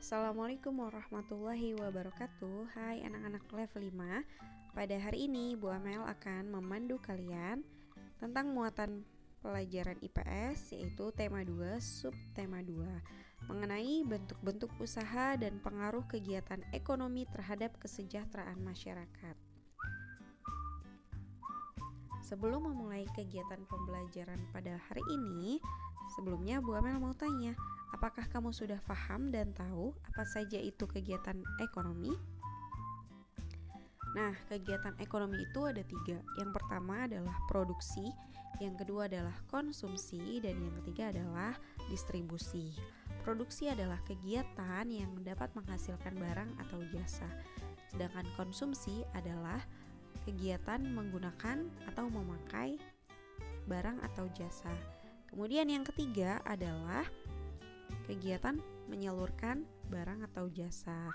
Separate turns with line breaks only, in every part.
Assalamualaikum warahmatullahi wabarakatuh. Hai anak-anak level 5. Pada hari ini Bu Amel akan memandu kalian tentang muatan pelajaran IPS, yaitu tema 2, subtema 2, mengenai bentuk-bentuk usaha dan pengaruh kegiatan ekonomi terhadap kesejahteraan masyarakat. Sebelum memulai kegiatan pembelajaran pada hari ini, sebelumnya Bu Amel mau tanya, apakah kamu sudah paham dan tahu apa saja itu kegiatan ekonomi? Nah, kegiatan ekonomi itu ada 3. Yang pertama adalah produksi, yang kedua adalah konsumsi, dan yang ketiga adalah distribusi. Produksi adalah kegiatan yang dapat menghasilkan barang atau jasa, sedangkan konsumsi adalah kegiatan menggunakan atau memakai barang atau jasa. Kemudian yang ketiga adalah kegiatan menyalurkan barang atau jasa.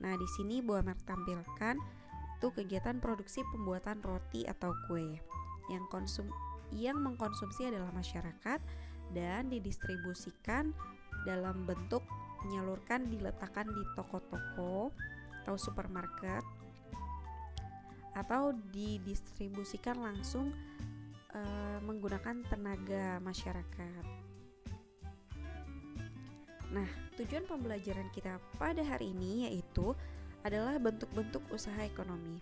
Nah, di sini Bu Amel tampilkan itu kegiatan produksi pembuatan roti atau kue. Yang mengkonsumsi adalah masyarakat dan didistribusikan dalam bentuk menyalurkan diletakkan di toko-toko atau supermarket atau didistribusikan langsung menggunakan tenaga masyarakat. Nah, tujuan pembelajaran kita pada hari ini yaitu adalah bentuk-bentuk usaha ekonomi.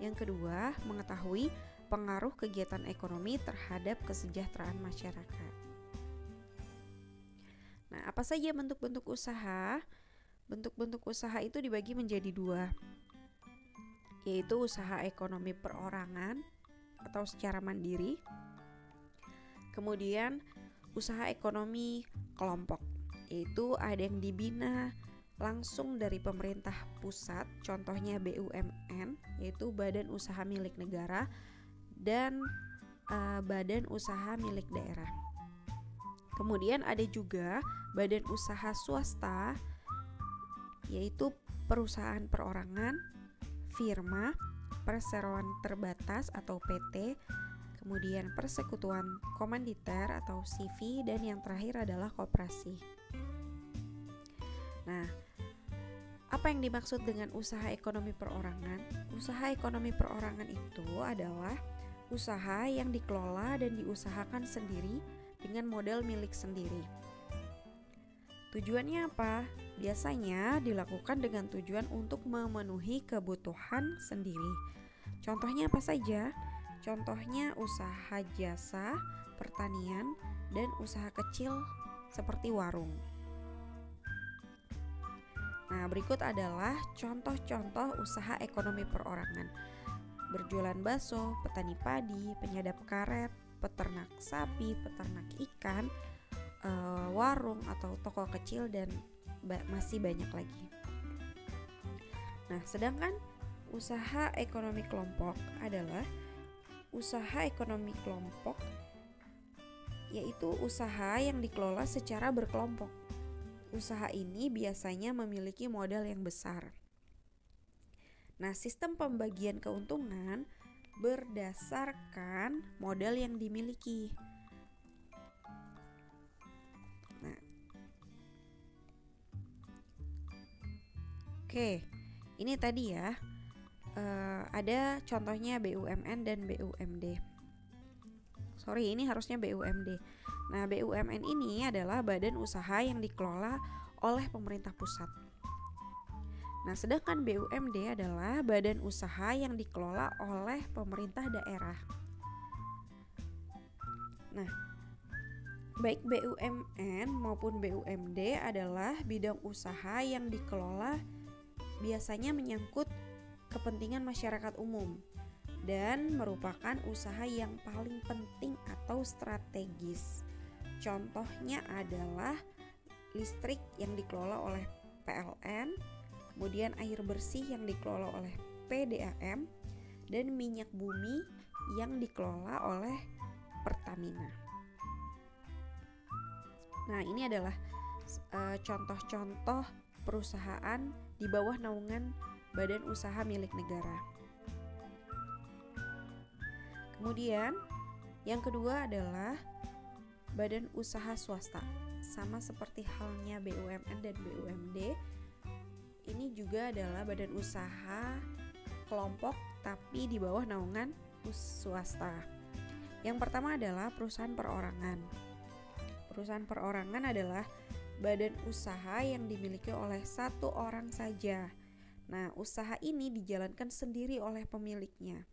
Yang kedua, mengetahui pengaruh kegiatan ekonomi terhadap kesejahteraan masyarakat. Nah, apa saja bentuk-bentuk usaha? Bentuk-bentuk usaha itu dibagi menjadi 2, yaitu usaha ekonomi perorangan atau secara mandiri. Kemudian usaha ekonomi kelompok, yaitu ada yang dibina langsung dari pemerintah pusat, contohnya BUMN, yaitu Badan Usaha Milik Negara, dan Badan Usaha Milik Daerah. Kemudian ada juga badan usaha swasta, yaitu perusahaan perorangan, firma, perseroan terbatas atau PT, kemudian persekutuan komanditer atau CV, dan yang terakhir adalah koperasi. Nah, apa yang dimaksud dengan usaha ekonomi perorangan? Usaha ekonomi perorangan itu adalah usaha yang dikelola dan diusahakan sendiri dengan modal milik sendiri. Tujuannya apa? Biasanya dilakukan dengan tujuan untuk memenuhi kebutuhan sendiri. Contohnya apa saja? Contohnya usaha jasa, pertanian, dan usaha kecil seperti warung. Nah, berikut adalah contoh-contoh usaha ekonomi perorangan. Berjualan bakso, petani padi, penyadap karet, peternak sapi, peternak ikan, warung atau toko kecil, dan masih banyak lagi. Nah, sedangkan usaha ekonomi kelompok adalah usaha ekonomi kelompok, yaitu usaha yang dikelola secara berkelompok. Usaha ini biasanya memiliki modal yang besar. Nah, sistem pembagian keuntungan berdasarkan modal yang dimiliki. Nah, oke, ini tadi ya. Ada contohnya BUMN dan BUMD. Sorry, ini harusnya BUMD. Nah, BUMN ini adalah badan usaha yang dikelola oleh pemerintah pusat. Nah, sedangkan BUMD adalah badan usaha yang dikelola oleh pemerintah daerah. Nah, baik BUMN maupun BUMD adalah bidang usaha yang dikelola biasanya menyangkut kepentingan masyarakat umum dan merupakan usaha yang paling penting atau strategis. Contohnya adalah listrik yang dikelola oleh PLN, kemudian air bersih yang dikelola oleh PDAM, dan minyak bumi yang dikelola oleh Pertamina. Nah, ini adalah contoh-contoh perusahaan di bawah naungan Badan Usaha Milik Negara. Kemudian yang kedua adalah badan usaha swasta. Sama seperti halnya BUMN dan BUMD, ini juga adalah badan usaha kelompok tapi di bawah naungan swasta. Yang pertama adalah perusahaan perorangan. Perusahaan perorangan adalah badan usaha yang dimiliki oleh satu orang saja. Nah, usaha ini dijalankan sendiri oleh pemiliknya.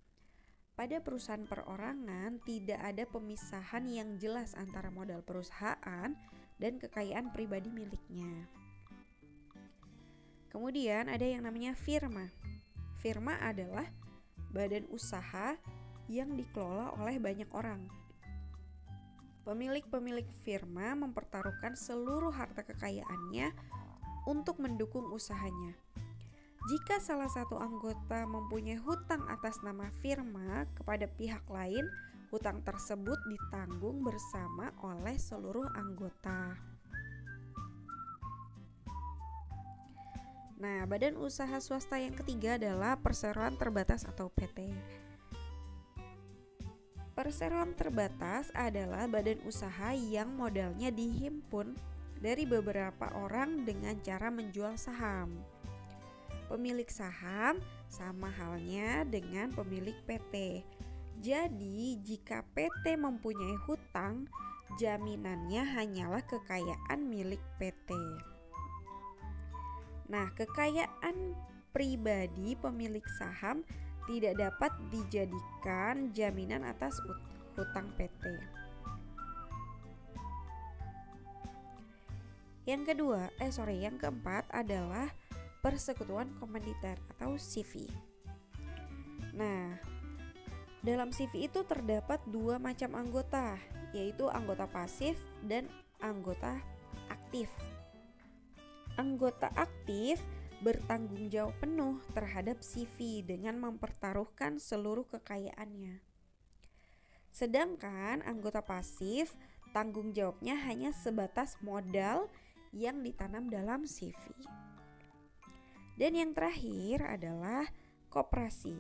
Pada perusahaan perorangan tidak ada pemisahan yang jelas antara modal perusahaan dan kekayaan pribadi miliknya. Kemudian ada yang namanya firma. Firma adalah badan usaha yang dikelola oleh banyak orang. Pemilik-pemilik firma mempertaruhkan seluruh harta kekayaannya untuk mendukung usahanya. Jika salah satu anggota mempunyai hutang atas nama firma kepada pihak lain, hutang tersebut ditanggung bersama oleh seluruh anggota. Nah, badan usaha swasta yang ketiga adalah perseroan terbatas atau PT. Perseroan terbatas adalah badan usaha yang modalnya dihimpun dari beberapa orang dengan cara menjual saham. Pemilik saham sama halnya dengan pemilik PT. Jadi, jika PT mempunyai hutang, jaminannya hanyalah kekayaan milik PT. Nah, kekayaan pribadi pemilik saham tidak dapat dijadikan jaminan atas hutang PT. Yang keempat adalah persekutuan komanditer atau CV. Nah, dalam CV itu terdapat dua macam anggota, yaitu anggota pasif dan anggota aktif. Anggota aktif bertanggung jawab penuh terhadap CV dengan mempertaruhkan seluruh kekayaannya. Sedangkan anggota pasif tanggung jawabnya hanya sebatas modal yang ditanam dalam CV. Dan yang terakhir adalah koperasi.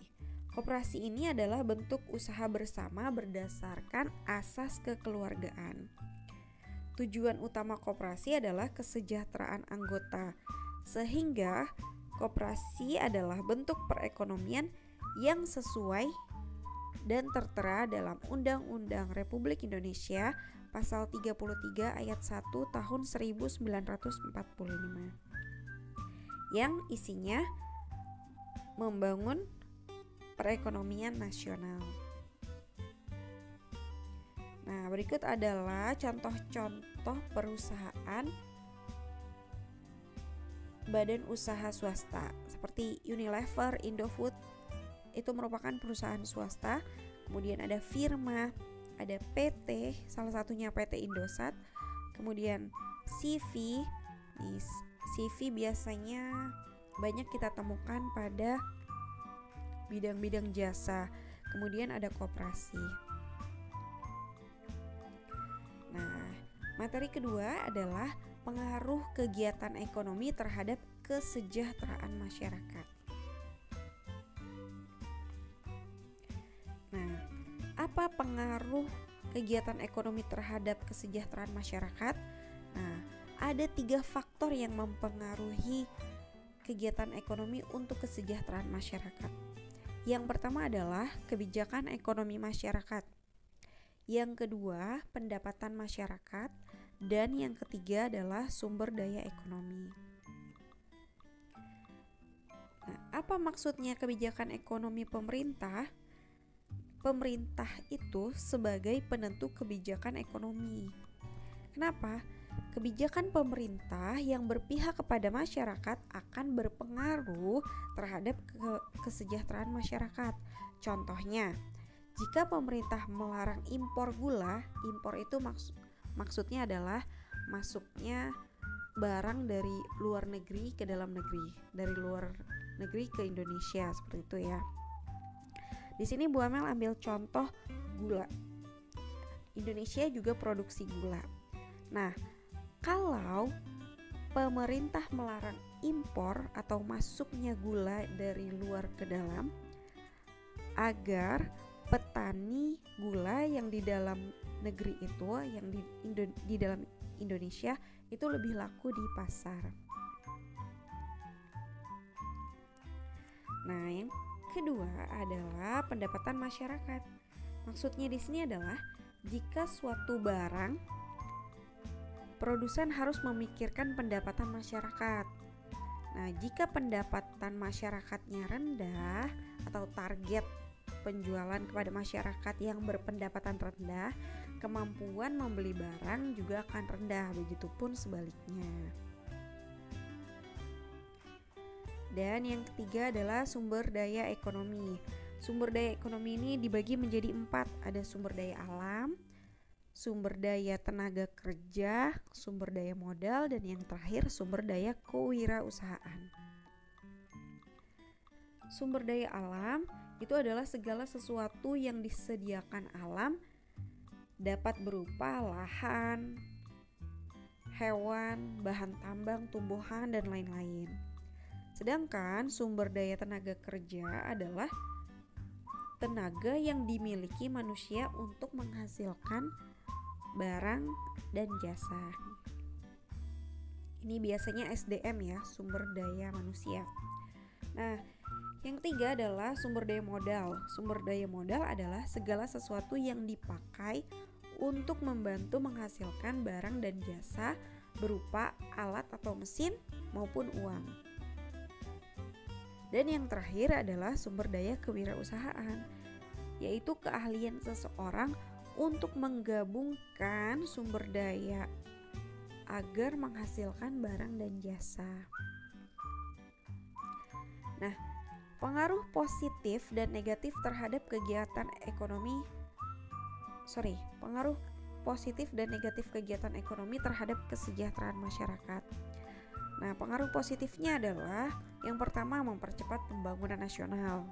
Koperasi ini adalah bentuk usaha bersama berdasarkan asas kekeluargaan. Tujuan utama koperasi adalah kesejahteraan anggota, sehingga koperasi adalah bentuk perekonomian yang sesuai dan tertera dalam Undang-Undang Republik Indonesia Pasal 33 Ayat 1 Tahun 1945 yang isinya membangun perekonomian nasional. Nah, berikut adalah contoh-contoh perusahaan badan usaha swasta seperti Unilever, Indofood itu merupakan perusahaan swasta. Kemudian ada firma, ada PT, salah satunya PT Indosat. Kemudian CV. CV biasanya banyak kita temukan pada bidang-bidang jasa. Kemudian ada koperasi. Nah, materi kedua adalah pengaruh kegiatan ekonomi terhadap kesejahteraan masyarakat. Nah, apa pengaruh kegiatan ekonomi terhadap kesejahteraan masyarakat? Nah, ada 3 faktor yang mempengaruhi kegiatan ekonomi untuk kesejahteraan masyarakat. Yang pertama adalah kebijakan ekonomi masyarakat. Yang kedua, pendapatan masyarakat. Dan yang ketiga adalah sumber daya ekonomi. Nah, apa maksudnya kebijakan ekonomi pemerintah? Pemerintah itu sebagai penentu kebijakan ekonomi. Kenapa? Kebijakan pemerintah yang berpihak kepada masyarakat akan berpengaruh terhadap kesejahteraan masyarakat. Contohnya, jika pemerintah melarang impor gula, impor itu maksudnya adalah masuknya barang dari luar negeri ke dalam negeri, dari luar negeri ke Indonesia, seperti itu ya. Di sini Bu Amel ambil contoh gula. Indonesia juga produksi gula. Nah, kalau pemerintah melarang impor atau masuknya gula dari luar ke dalam, agar petani gula yang di dalam negeri itu, yang di dalam Indonesia itu lebih laku di pasar. Nah, yang kedua adalah pendapatan masyarakat. Maksudnya di sini adalah jika suatu barang, produsen harus memikirkan pendapatan masyarakat. Nah, jika pendapatan masyarakatnya rendah atau target penjualan kepada masyarakat yang berpendapatan rendah, kemampuan membeli barang juga akan rendah, begitupun sebaliknya. Dan yang ketiga adalah sumber daya ekonomi. Sumber daya ekonomi ini dibagi menjadi 4, ada sumber daya alam, sumber daya tenaga kerja, sumber daya modal, dan yang terakhir sumber daya kewirausahaan. Sumber daya alam itu adalah segala sesuatu yang disediakan alam, dapat berupa lahan, hewan, bahan tambang, tumbuhan, dan lain-lain. Sedangkan sumber daya tenaga kerja adalah tenaga yang dimiliki manusia untuk menghasilkan barang dan jasa. Ini biasanya SDM ya, sumber daya manusia. Nah, yang ketiga adalah sumber daya modal. Sumber daya modal adalah segala sesuatu yang dipakai untuk membantu menghasilkan barang dan jasa berupa alat atau mesin maupun uang. Dan yang terakhir adalah sumber daya kewirausahaan, yaitu keahlian seseorang untuk menggabungkan sumber daya agar menghasilkan barang dan jasa. Nah, pengaruh positif dan negatif terhadap kegiatan ekonomi pengaruh positif dan negatif kegiatan ekonomi terhadap kesejahteraan masyarakat. Nah, pengaruh positifnya adalah yang pertama mempercepat pembangunan nasional.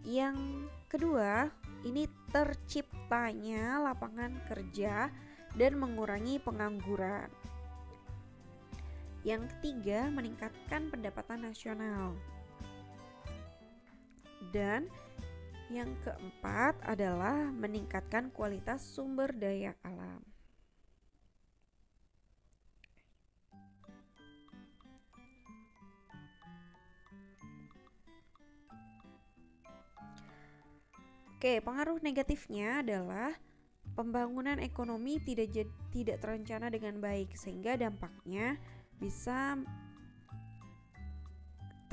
Yang kedua, ini terciptanya lapangan kerja dan mengurangi pengangguran. Yang ketiga, meningkatkan pendapatan nasional. Dan yang keempat adalah meningkatkan kualitas sumber daya alam. Oke, pengaruh negatifnya adalah pembangunan ekonomi tidak terencana dengan baik, sehingga dampaknya bisa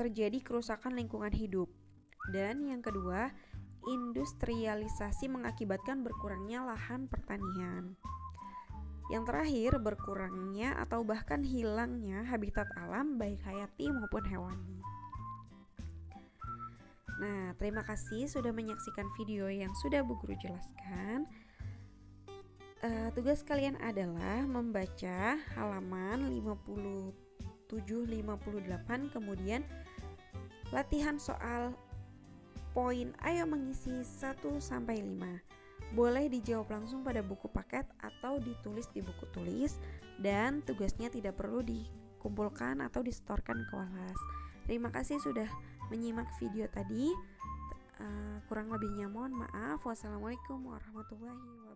terjadi kerusakan lingkungan hidup. Dan yang kedua, industrialisasi mengakibatkan berkurangnya lahan pertanian. Yang terakhir, berkurangnya atau bahkan hilangnya habitat alam baik hayati maupun hewani. Nah, terima kasih sudah menyaksikan video yang sudah Bu Guru jelaskan. Tugas kalian adalah membaca halaman 57-58, kemudian latihan soal poin ayo mengisi 1-5. Boleh dijawab langsung pada buku paket atau ditulis di buku tulis, dan tugasnya tidak perlu dikumpulkan atau disetorkan ke kelas. Terima kasih sudah menyimak video tadi. Kurang lebihnya mohon maaf. Wassalamualaikum warahmatullahi wabarakatuh.